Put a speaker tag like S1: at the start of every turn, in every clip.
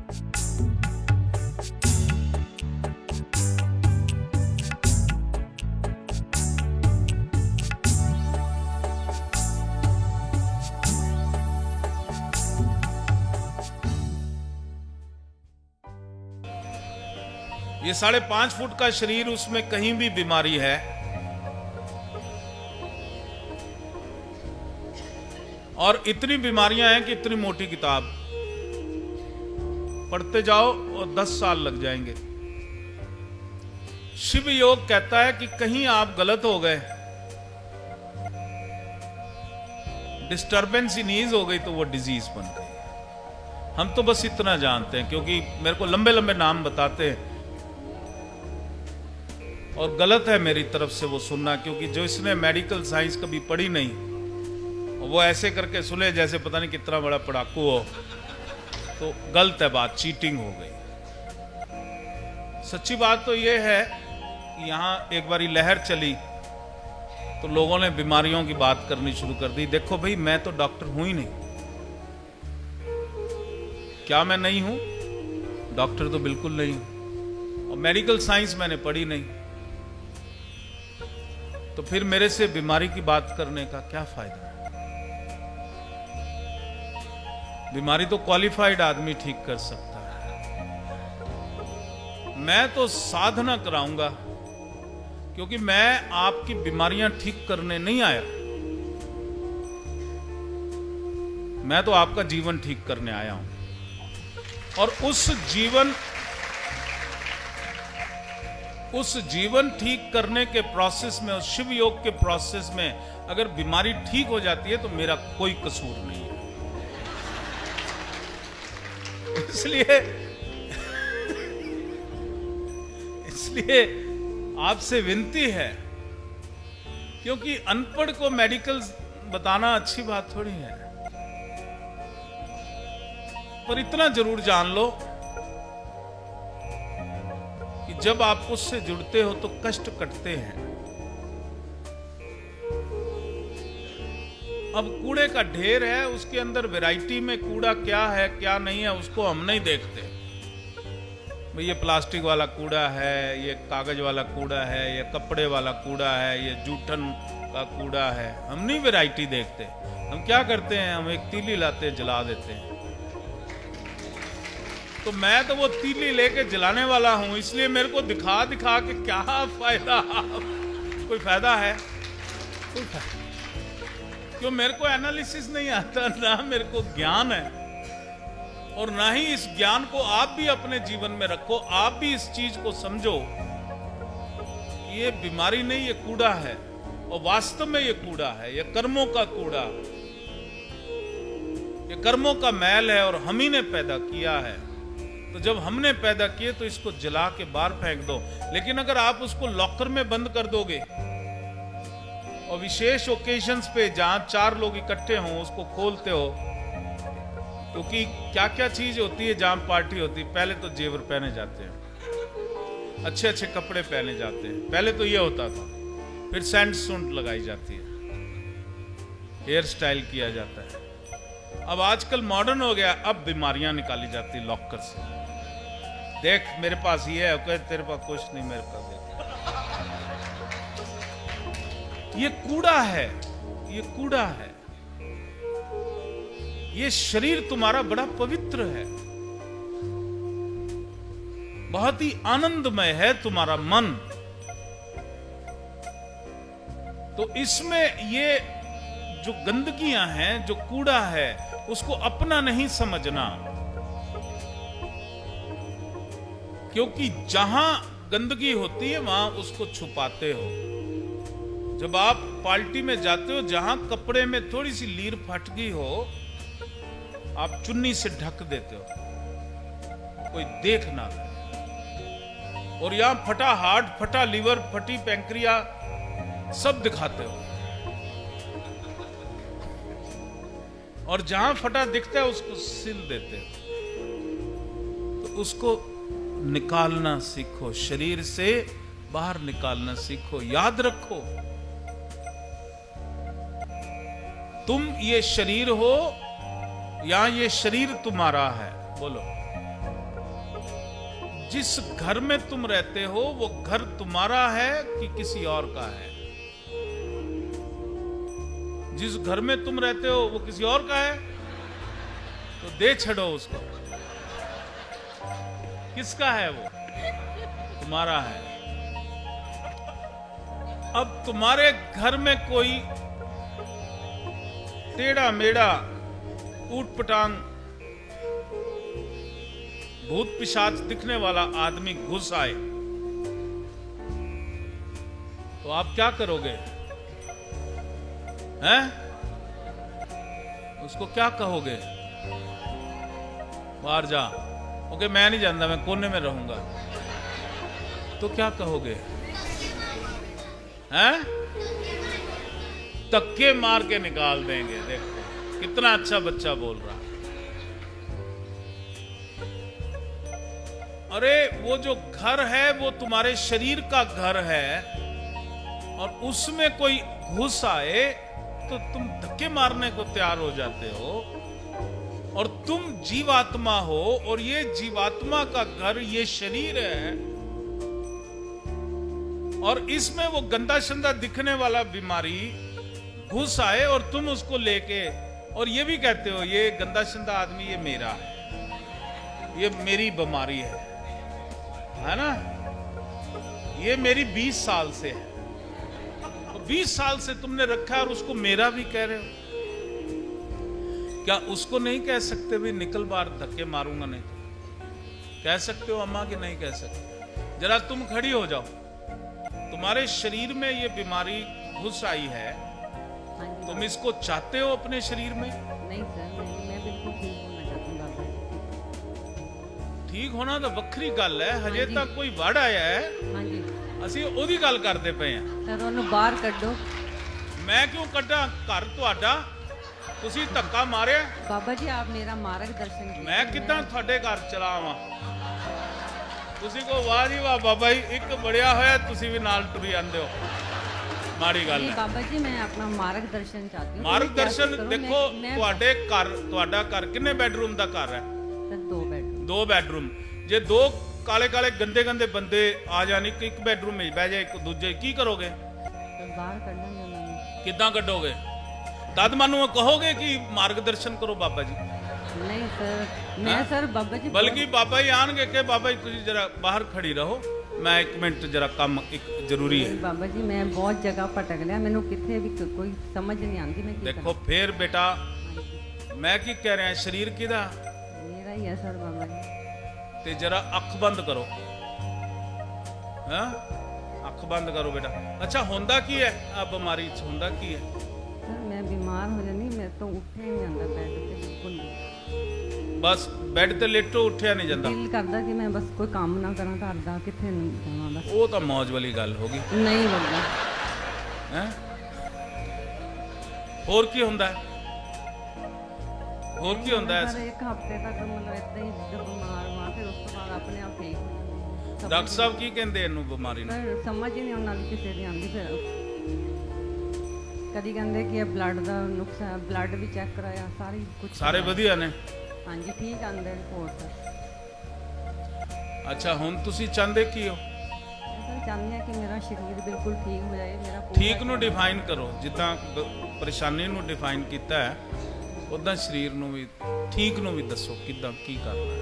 S1: ये 5.5 फुट का शरीर, उसमें कहीं भी बीमारी है। और इतनी बीमारियां हैं कि इतनी मोटी किताब पढ़ते जाओ और 10 साल लग जाएंगे। शिव योग कहता है कि कहीं आप गलत हो गए, डिस्टरबेंस इन ईज हो गई, तो वो डिजीज बन गई। हम तो बस इतना जानते हैं, क्योंकि मेरे को लंबे लंबे नाम बताते हैं और गलत है मेरी तरफ से वो सुनना, क्योंकि जो इसने मेडिकल साइंस कभी पढ़ी नहीं, वो ऐसे करके सुने जैसे पता नहीं कितना बड़ा पढ़ाकू हो, तो गलत है बात, चीटिंग हो गई। सच्ची बात तो ये है कि यहां एक बारी लहर चली तो लोगों ने बीमारियों की बात करनी शुरू कर दी। देखो भाई, मैं तो डॉक्टर हूं ही नहीं। क्या मैं नहीं हूं? डॉक्टर तो बिल्कुल नहीं हूं, और मेडिकल साइंस मैंने पढ़ी नहीं, तो फिर मेरे से बीमारी की बात करने का क्या फायदा? बीमारी तो क्वालिफाइड आदमी ठीक कर सकता है। मैं तो साधना कराऊंगा, क्योंकि मैं आपकी बीमारियां ठीक करने नहीं आया, मैं तो आपका जीवन ठीक करने आया हूं। और उस जीवन ठीक करने के प्रोसेस में, उस शिव योग के प्रोसेस में अगर बीमारी ठीक हो जाती है तो मेरा कोई कसूर नहीं है। इसलिए आपसे विनती है, क्योंकि अनपढ़ को मेडिकल बताना अच्छी बात थोड़ी है, पर इतना जरूर जान लो कि जब आप उससे जुड़ते हो तो कष्ट कटते हैं। अब कूड़े का ढेर है, उसके अंदर वैरायटी में कूड़ा क्या है क्या नहीं है उसको हम नहीं देखते। भाई ये प्लास्टिक वाला कूड़ा है, ये कागज वाला कूड़ा है, ये कपड़े वाला कूड़ा है, ये जूठन का कूड़ा है, हम नहीं वैरायटी देखते। हम क्या करते हैं, हम एक तीली लाते जला देते हैं। तो मैं तो वो तीली लेके जलाने वाला हूं, इसलिए मेरे को दिखा दिखा के क्या फायदा? कोई फायदा है? कोई फायदा? क्यों? मेरे को एनालिसिस नहीं आता, ना मेरे को ज्ञान है, और ना ही इस ज्ञान को आप भी अपने जीवन में रखो। आप भी इस चीज को समझो, ये बीमारी नहीं, ये कूड़ा है, और वास्तव में ये कूड़ा है, ये कर्मों का कूड़ा, ये कर्मों का मैल है, और हम ही ने पैदा किया है। तो जब हमने पैदा किए तो इसको जला के बाहर फेंक दो। लेकिन अगर आप उसको लॉकर में बंद कर दोगे और विशेष ओकेजन्स पे जहां 4 लोग इकट्ठे हों उसको खोलते हो, क्योंकि क्या क्या चीज होती है जहां पार्टी होती है, पहले तो जेवर पहने जाते हैं, अच्छे अच्छे कपड़े पहने जाते हैं, पहले तो ये होता था, फिर सैंड सूंड लगाई जाती है, हेयर स्टाइल किया जाता है। अब आजकल मॉडर्न हो गया, अब बीमारियां निकाली जाती लॉकर से। देख मेरे पास ये है, कहे तेरे पास कुछ नहीं, मेरे पास देख, ये कूड़ा है, ये कूड़ा है। ये शरीर तुम्हारा बड़ा पवित्र है, बहुत ही आनंदमय है तुम्हारा मन। तो इसमें ये जो गंदगियां हैं, जो कूड़ा है, उसको अपना नहीं समझना, क्योंकि जहां गंदगी होती है वहां उसको छुपाते हो। जब आप पार्टी में जाते हो, जहां कपड़े में थोड़ी सी लीर फट गई हो, आप चुन्नी से ढक देते हो, कोई देख ना। और यहां फटा हार्ट, फटा लीवर, फटी पैंक्रिया सब दिखाते हो, और जहां फटा दिखता है उसको सिल देते हो। तो उसको निकालना सीखो, शरीर से बाहर निकालना सीखो। याद रखो, तुम ये शरीर हो या ये शरीर तुम्हारा है? बोलो। जिस घर में तुम रहते हो वो घर तुम्हारा है कि किसी और का है? जिस घर में तुम रहते हो वो किसी और का है, तो दे छड़ो उसको। किसका है वो? तुम्हारा है। अब तुम्हारे घर में कोई टेढ़ा मेढ़ा ऊट पटांग भूत पिशाच दिखने वाला आदमी घुस आए तो आप क्या करोगे? हैं? उसको क्या कहोगे? बाहर जा। ओके, मैं नहीं जानता, मैं कोने में रहूंगा। तो क्या कहोगे? हैं? धक्के मार के निकाल देंगे। देखो कितना अच्छा बच्चा बोल रहा। अरे वो जो घर है वो तुम्हारे शरीर का घर है, और उसमें कोई घुस आए तो तुम धक्के मारने को तैयार हो जाते हो। और तुम जीवात्मा हो, और ये जीवात्मा का घर ये शरीर है, और इसमें वो गंदा शंदा दिखने वाला बीमारी घुस आए और तुम उसको लेके, और ये भी कहते हो ये गंदा शंदा आदमी ये मेरा है, ये मेरी बीमारी है ना, ये मेरी 20 साल से है। 20 साल से तुमने रखा है और उसको मेरा भी कह रहे हो। क्या उसको नहीं कह सकते भी निकल बाहर, धक्के मारूंगा नहीं तो? कह सकते हो अम्मा कि नहीं कह सकते? जरा तुम खड़ी हो जाओ। तुम्हारे शरीर में ये बीमारी घुस आई है, तुम इसको चाहते हो अपने शरीर में?
S2: नहीं सर, मैं बिल्कुल ठीक होना चाहती हूँ बाबा।
S1: ठीक होना तो वक्री गल है। हजे तक कोई वड़ आया है,
S2: हाँ जी,
S1: ਅਸੀਂ ਉਹਦੀ ਗੱਲ ਕਰਦੇ ਪਏ ਆ।
S2: ਸਰ ਉਹਨੂੰ ਬਾਹਰ ਕੱਢੋ।
S1: ਮੈਂ ਕਿਉਂ ਕੱਢਾਂ? ਘਰ ਤੁਹਾਡਾ, ਤੁਸੀਂ ਧੱਕਾ ਮਾਰਿਆ।
S2: ਬਾਬਾ ਜੀ ਆਪ ਮੇਰਾ ਮਾਰਗਦਰਸ਼ਨ ਕੀਤਾ।
S1: ਮੈਂ ਕਿੱਦਾਂ ਤੁਹਾਡੇ ਘਰ ਚਲਾ ਆਵਾਂ? ਤੁਸੀਂ ਕਹੋ ਵਾਹ ਜੀ ਵਾਹ ਬਾਬਾ ਜੀ, ਇੱਕ ਬੜਿਆ ਹੋਇਆ, ਤੁਸੀਂ ਵੀ ਨਾਲ ਟੁਰੀ ਜਾਂਦੇ ਹੋ। ਮਾੜੀ ਗੱਲ ਹੈ।
S2: ਬਾਬਾ ਜੀ ਮੈਂ ਆਪਣਾ ਮਾਰਗਦਰਸ਼ਨ ਚਾਹਤੀ ਹੂੰ।
S1: ਮਾਰਗਦਰਸ਼ਨ ਦੇਖੋ, ਤੁਹਾਡੇ ਘਰ, ਤੁਹਾਡਾ ਘਰ ਕਿੰਨੇ ਬੈਡਰੂਮ ਦਾ ਘਰ ਹੈ?
S2: Sir 2 bedroom. 2
S1: ਬੈਡਰੂਮ। ਜੇ 2 ਕਾਲੇ ਕਾਲੇ ਗੰਦੇ ਗੰਦੇ ਬੰਦੇ ਆ ਜਾਣ, ਇੱਕ ਬੈਡਰੂਮ ਵਿੱਚ ਬਹਿ ਜਾਏ, ਇੱਕ ਦੂਜੇ, ਕੀ ਕਰੋਗੇ?
S2: ਬਾਹਰ ਕੱਢਾਂਗੇ ਉਹਨਾਂ ਨੂੰ।
S1: ਕਿੱਦਾਂ ਕੱਢੋਗੇ? ਤਦ ਮੈਨੂੰ ਕਹੋਗੇ ਕਿ ਮਾਰਗਦਰਸ਼ਨ ਕਰੋ ਬਾਬਾ ਜੀ?
S2: ਨਹੀਂ ਸਰ, ਮੈਂ ਸਰ ਬਾਬਾ ਜੀ,
S1: ਬਲਕਿ ਬਾਬਾ ਜੀ ਆਣਗੇ ਕਿ ਬਾਬਾ ਜੀ ਤੁਸੀਂ ਜਰਾ ਬਾਹਰ ਖੜੀ ਰਹੋ, ਮੈਂ 1 ਮਿੰਟ ਜਰਾ ਕੰਮ ਇੱਕ ਜ਼ਰੂਰੀ ਹੈ।
S2: ਬਾਬਾ ਜੀ ਮੈਂ ਬਹੁਤ ਜਗ੍ਹਾ ਭਟਕ ਲਿਆ, ਮੈਨੂੰ ਕਿੱਥੇ ਵੀ ਕੋਈ ਸਮਝ ਨਹੀਂ ਆਉਂਦੀ ਮੈਂ ਕੀ ਕਰਾਂ।
S1: ਦੇਖੋ ਫੇਰ ਬੇਟਾ, ਮੈਂ ਕੀ ਕਹਿ ਰਿਹਾ, ਸਰੀਰ ਕਿਹਦਾ?
S2: ਮੇਰਾ ਹੀ ਹੈ ਸਰ ਬਾਬਾ ਜੀ।
S1: ਤੇ ਜਰਾ ਅੱਖ ਬੰਦ ਕਰੋ। ਹਾਂ, ਅੱਖ ਬੰਦ ਕਰੋ ਬੇਟਾ। ਅੱਛਾ ਹੁੰਦਾ ਕੀ ਹੈ ਆ ਬਿਮਾਰੀ ਚ? ਹੁੰਦਾ ਕੀ ਹੈ?
S2: ਸਰ ਮੈਂ ਬਿਮਾਰ ਹੋ ਜਾਂਦੀ, ਮੇਰੇ ਤੋਂ ਉੱਠਿਆ ਨਹੀਂ ਜਾਂਦਾ ਬੈੱਡ ਤੇ ਬਿਲਕੁਲ।
S1: ਬਸ ਬੈੱਡ ਤੇ ਲੇਟੋ, ਉੱਠਿਆ ਨਹੀਂ ਜਾਂਦਾ?
S2: ਦਿਲ ਕਰਦਾ ਕਿ ਮੈਂ ਬਸ ਕੋਈ ਕੰਮ ਨਾ ਕਰਾਂ ਘਰ ਦਾ, ਕਿੱਥੇ ਨਹੀਂ ਜਾਵਾਂ ਬਸ।
S1: ਉਹ ਤਾਂ ਮੌਜ ਵਾਲੀ ਗੱਲ ਹੋ ਗਈ।
S2: ਨਹੀਂ ਬਾਬਾ।
S1: ਹੈ ਹੋਰ ਕੀ ਹੁੰਦਾ ਹੈ? ਹੋਰ ਕੀ ਹੁੰਦਾ ਹੈ?
S2: ਸਰ 1 ਹਫ਼ਤੇ ਤੱਕ ਮਤਲਬ ਇਦਾਂ ਹੀ ਬਿਮਾਰ ਹਾਂ, ਫਿਰ ਉਸ ਤੋਂ ਬਾਅਦ ਆਪਣੇ ਆਪ ਠੀਕ।
S1: ਡਾਕਟਰ ਸਾਹਿਬ ਕੀ ਕਹਿੰਦੇ ਇਹਨੂੰ ਬਿਮਾਰੀ ਨੂੰ?
S2: ਸਰ ਸਮਝ ਹੀ ਨਹੀਂ ਉਹਨਾਂ ਦੀ ਕਿਸੇ ਦੀ ਆਉਂਦੀ। ਫਿਰ ਕਦੀ ਕਹਿੰਦੇ ਕਿ ਇਹ ਬਲੱਡ ਦਾ ਨੁਕਸਾਨ, ਬਲੱਡ ਵੀ ਚੈੱਕ ਕਰਾਇਆ, ਸਾਰੀ ਕੁਝ
S1: ਸਾਰੇ ਵਧੀਆ ਨੇ?
S2: ਹਾਂਜੀ ਠੀਕ ਆਂਦੇ ਰਿਪੋਰਟ।
S1: ਅੱਛਾ ਹੁਣ ਤੁਸੀਂ ਚਾਹੁੰਦੇ ਕੀ ਹੋ?
S2: ਮੈਂ ਚਾਹੁੰਦੀ ਹਾਂ ਕਿ ਮੇਰਾ ਸਰੀਰ ਬਿਲਕੁਲ ਠੀਕ ਹੋ ਜਾਏ। ਮੇਰਾ
S1: ਠੀਕ ਨੂੰ ਡਿਫਾਈਨ ਕਰੋ। ਜਿੱਦਾਂ ਪਰੇਸ਼ਾਨੀ ਨੂੰ ਡਿਫਾਈਨ ਕੀਤਾ ਹੈ, ਉਦਾਂ ਸਰੀਰ ਨੂੰ ਵੀ, ਠੀਕ ਨੂੰ ਵੀ ਦੱਸੋ ਕਿੱਦਾਂ ਕੀ ਕਰਨਾ ਹੈ।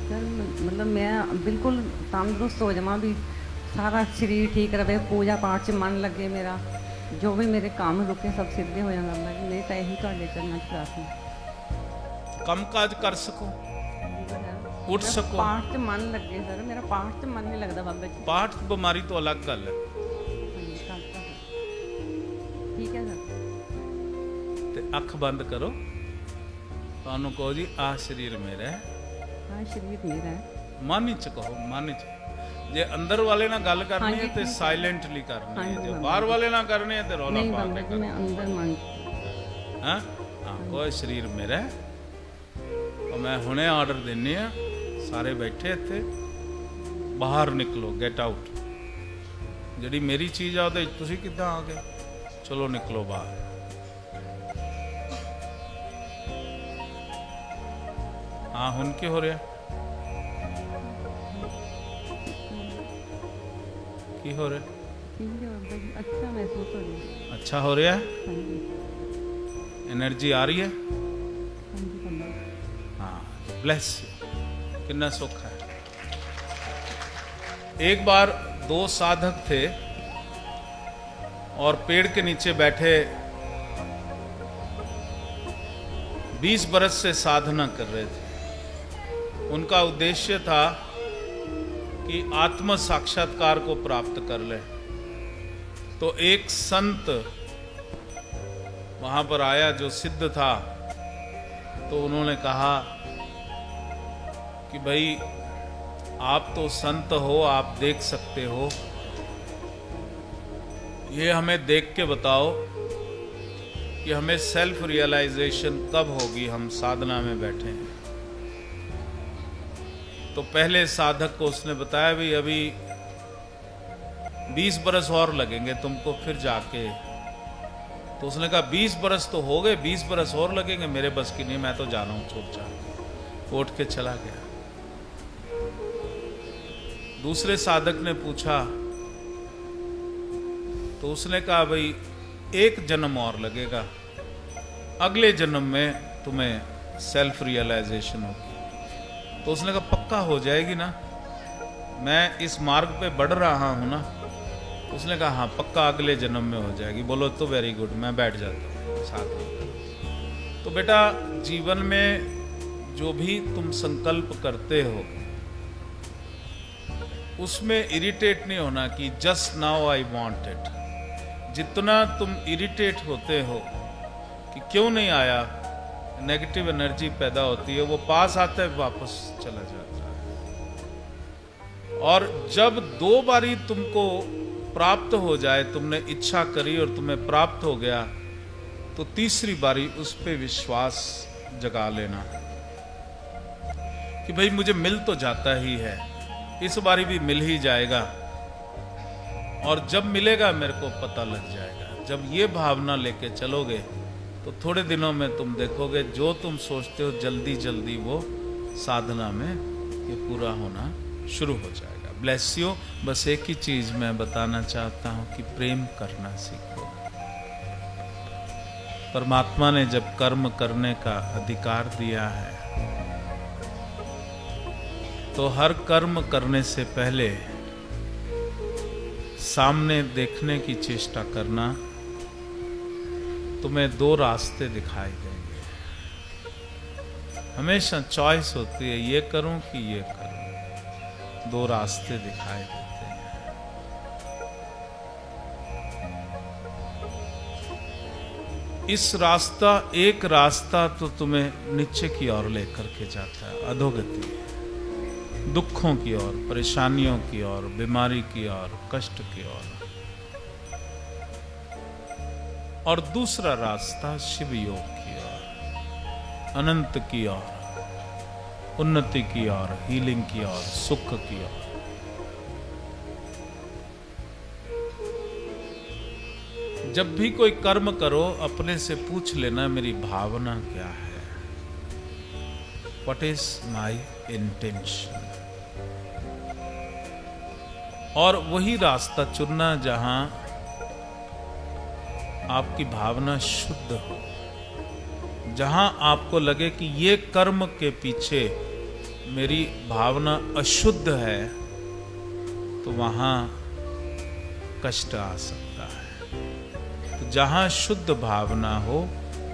S2: ਸਰ ਮਤਲਬ ਮੈਂ ਬਿਲਕੁਲ ਤੰਦਰੁਸਤ ਹੋ ਜਾਵਾਂ, ਵੀ ਸਾਰਾ ਸਰੀਰ ਠੀਕ ਰਵੇ, ਪੂਜਾ ਪਾਠ 'ਚ ਮਨ ਲੱਗੇ, ਮੇਰਾ ਜੋ ਵੀ ਮੇਰੇ ਕੰਮ ਰੁਕੇ ਸਭ ਸਿੱਧੇ ਹੋ ਜਾਣ। ਮੈਂ ਤਾਂ ਇਹੀ ਤੁਹਾਡੇ ਚਰਨਾਂ 'ਚ ਪ੍ਰਾਰਥਨਾ।
S1: ਕੰਮ ਕਾਜ ਕਰ ਸਕੋ, ਉੱਠ ਸਕੋ,
S2: ਪਾਠ 'ਚ ਮਨ ਲੱਗੇ। ਸਰ ਮੇਰਾ ਪਾਠ 'ਚ ਮਨ ਨਹੀਂ ਲੱਗਦਾ ਬਾਬਾ ਜੀ।
S1: ਪਾਠ ਬਿਮਾਰੀ ਤੋਂ ਅਲੱਗ ਗੱਲ ਹੈ।
S2: ਠੀਕ ਹੈ ਸਰ।
S1: ਤੇ ਅੱਖ ਬੰਦ ਕਰੋ, ਤੁਹਾਨੂੰ ਕਹੋ ਜੀ ਆਹ ਸਰੀਰ ਮੇਰਾ ਹੈ।
S2: ਹਾਂ ਸਰੀਰ ਮੇਰਾ ਹੈ।
S1: ਮਨ ਚ ਕਹੋ, ਮਨ ਚ। ਜੇ ਅੰਦਰ ਵਾਲੇ ਨਾਲ ਗੱਲ ਕਰਨੀ ਹੈ ਤੇ ਸਾਇਲੈਂਟਲੀ ਕਰਨੀ ਹੈ, ਜੇ ਬਾਹਰ ਵਾਲੇ ਨਾਲ ਕਰਨੀ ਹੈ ਤੇ ਰੌਲਾ ਪਾ ਕੇ ਕਰਨੀ ਹੈ।
S2: ਅੰਦਰ ਮਨ।
S1: ਹਾਂ ਹਾਂ, ਕੋਈ ਸਰੀਰ ਮੇਰਾ ਹੈ। और मैं हुणे आर्डर देने आ, सारे बैठे इत्थे, बाहर निकलो, गेट आउट। जिहड़ी मेरी चीज़ आ उहदे तुसीं किद्दां आ गए? चलो निकलो बाहर। हाँ हुण की हो रहा? की हो रहा है?
S2: ठीक है बाबा जी, अच्छा महसूस हो रही है।
S1: अच्छा हो रहा है?
S2: हाँ जी,
S1: एनर्जी आ रही है?
S2: हाँ जी बाबा जी।
S1: हाँ, ब्लेस यू। कितना सुख है। एक बार दो साधक थे और पेड़ के नीचे बैठे 20 बरस से साधना कर रहे थे। उनका उद्देश्य था कि आत्म साक्षात्कार को प्राप्त कर ले। तो एक संत वहां पर आया जो सिद्ध था। तो उन्होंने कहा कि भाई आप तो संत हो, आप देख सकते हो, ये हमें देख के बताओ कि हमें सेल्फ रियलाइजेशन कब होगी, हम साधना में बैठे हैं। तो पहले साधक को उसने बताया भाई अभी 20 बरस और लगेंगे तुमको, फिर जाके। तो उसने कहा 20 बरस तो हो गए, 20 बरस और लगेंगे, मेरे बस की नहीं, मैं तो जा रहा हूं चुपचाप। उठ के चला गया। दूसरे साधक ने पूछा तो उसने कहा भाई 1 जन्म और लगेगा, अगले जन्म में तुम्हें सेल्फ रियलाइजेशन होगी। तो उसने कहा पक्का हो जाएगी ना, मैं इस मार्ग पे बढ़ रहा हूं ना। उसने कहा हाँ पक्का अगले जन्म में हो जाएगी। बोलो तो वेरी गुड, मैं बैठ जाता हूँ साथ में। तो बेटा जीवन में जो भी तुम संकल्प करते हो उसमें इरिटेट नहीं होना कि just now I want it. जितना तुम इरिटेट होते हो कि क्यों नहीं आया, नेगेटिव एनर्जी पैदा होती है, वो पास आता है वापस चला जाता है। और जब 2 बारी तुमको प्राप्त हो जाए, तुमने इच्छा करी और तुम्हें प्राप्त हो गया, तो तीसरी बारी उस पे विश्वास जगा लेना कि भाई मुझे मिल तो जाता ही है, इस बारी भी मिल ही जाएगा। और जब मिलेगा मेरे को पता लग जाएगा। जब ये भावना लेके चलोगे तो थोड़े दिनों में तुम देखोगे जो तुम सोचते हो जल्दी जल्दी वो साधना में ये पूरा होना शुरू हो जाएगा। Bless you. बस एक ही चीज मैं बताना चाहता हूं कि प्रेम करना सीखो। परमात्मा ने जब कर्म करने का अधिकार दिया है तो हर कर्म करने से पहले सामने देखने की चेष्टा करना। तुम्हें 2 रास्ते दिखाई देंगे। हमेशा चॉइस होती है, ये करूं कि ये करूं। 2 रास्ते दिखाई देते हैं। इस रास्ता, एक रास्ता तो तुम्हें नीचे की ओर लेकर के जाता है, अधोगति, दुखों की ओर, परेशानियों की ओर, बीमारी की ओर, कष्ट की ओर। और दूसरा रास्ता शिव योग की ओर, अनंत की ओर, उन्नति की ओर, हीलिंग की ओर, सुख की ओर। जब भी कोई कर्म करो अपने से पूछ लेना मेरी भावना क्या है, व्हाट इज माई इंटेंशन। और वही रास्ता चुनना जहां आपकी भावना शुद्ध हो, जहां आपको लगे कि ये कर्म के पीछे मेरी भावना अशुद्ध है, तो वहां कष्ट आ सकता है। तो जहां शुद्ध भावना हो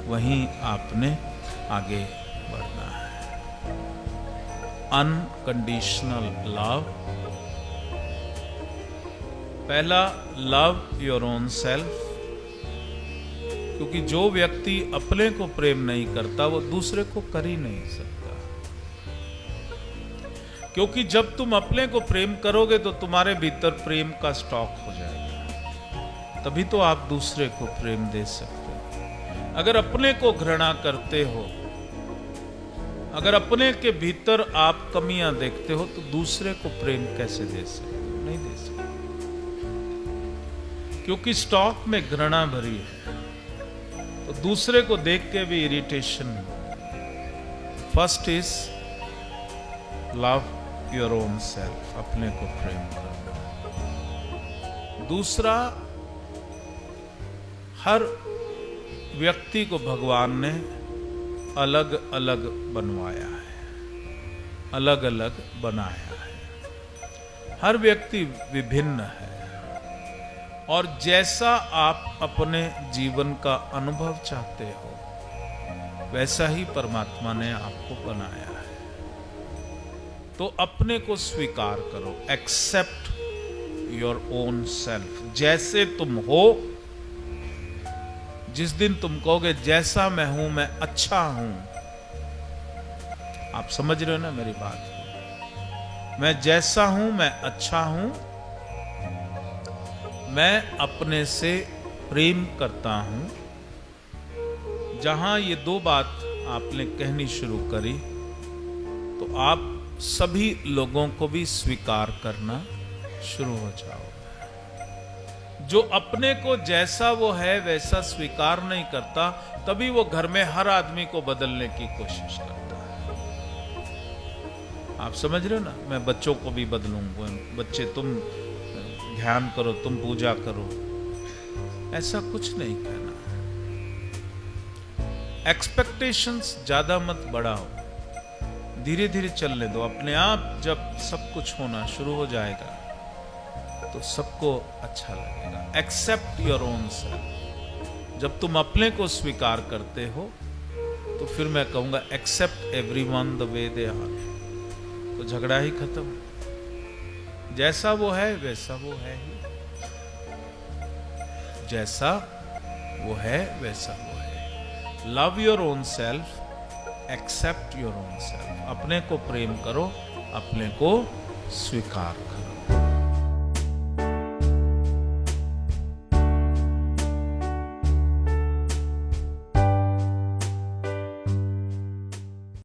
S1: वहीं आपने आगे बढ़ना है। Unconditional love. पहला, लव योर ओन सेल्फ। क्योंकि जो व्यक्ति अपने को प्रेम नहीं करता वो दूसरे को कर ही नहीं सकता। क्योंकि जब तुम अपने को प्रेम करोगे तो तुम्हारे भीतर प्रेम का स्टॉक हो जाएगा, तभी तो आप दूसरे को प्रेम दे सकते हो। अगर अपने को घृणा करते हो, अगर अपने के भीतर आप कमियां देखते हो, तो दूसरे को प्रेम कैसे दे सकते हो? नहीं दे सकते, क्योंकि स्टॉक में घृणा भरी है। तो दूसरे को देख के भी irritation. First is love your own self, अपने को प्रेम करना। दूसरा, हर व्यक्ति को भगवान ने अलग अलग बनवाया है, अलग अलग बनाया है। हर व्यक्ति विभिन्न है और जैसा आप अपने जीवन का अनुभव चाहते हो वैसा ही परमात्मा ने आपको बनाया है। तो अपने को स्वीकार करो, एक्सेप्ट योर ओन सेल्फ। जैसे तुम हो, जिस दिन तुम कहोगे जैसा मैं हूं मैं अच्छा हूं, आप समझ रहे हो ना मेरी बात? मैं जैसा हूं मैं अच्छा हूं, मैं अपने से प्रेम करता हूं। जहां ये दो बात आपने कहनी शुरू करी तो आप सभी लोगों को भी स्वीकार करना शुरू हो जाओ। जो अपने को जैसा वो है वैसा स्वीकार नहीं करता, तभी वो घर में हर आदमी को बदलने की कोशिश करता है। आप समझ रहे हो ना? मैं बच्चों को भी बदलूंगा, बच्चे तुम ध्यान करो, तुम पूजा करो, ऐसा कुछ नहीं कहना। एक्सपेक्टेशंस ज्यादा मत बढ़ाओ, धीरे धीरे चलने दो। अपने आप जब सब कुछ होना शुरू हो जाएगा तो सबको अच्छा लगेगा। Accept your own self. जब तुम अपने को स्वीकार करते हो तो फिर मैं कहूंगा accept everyone the way they are, तो झगड़ा ही खत्म। जैसा वो है वैसा वो है ही, जैसा वो है वैसा वो है। Love your own self, accept your own self. अपने को प्रेम करो, अपने को स्वीकार करो।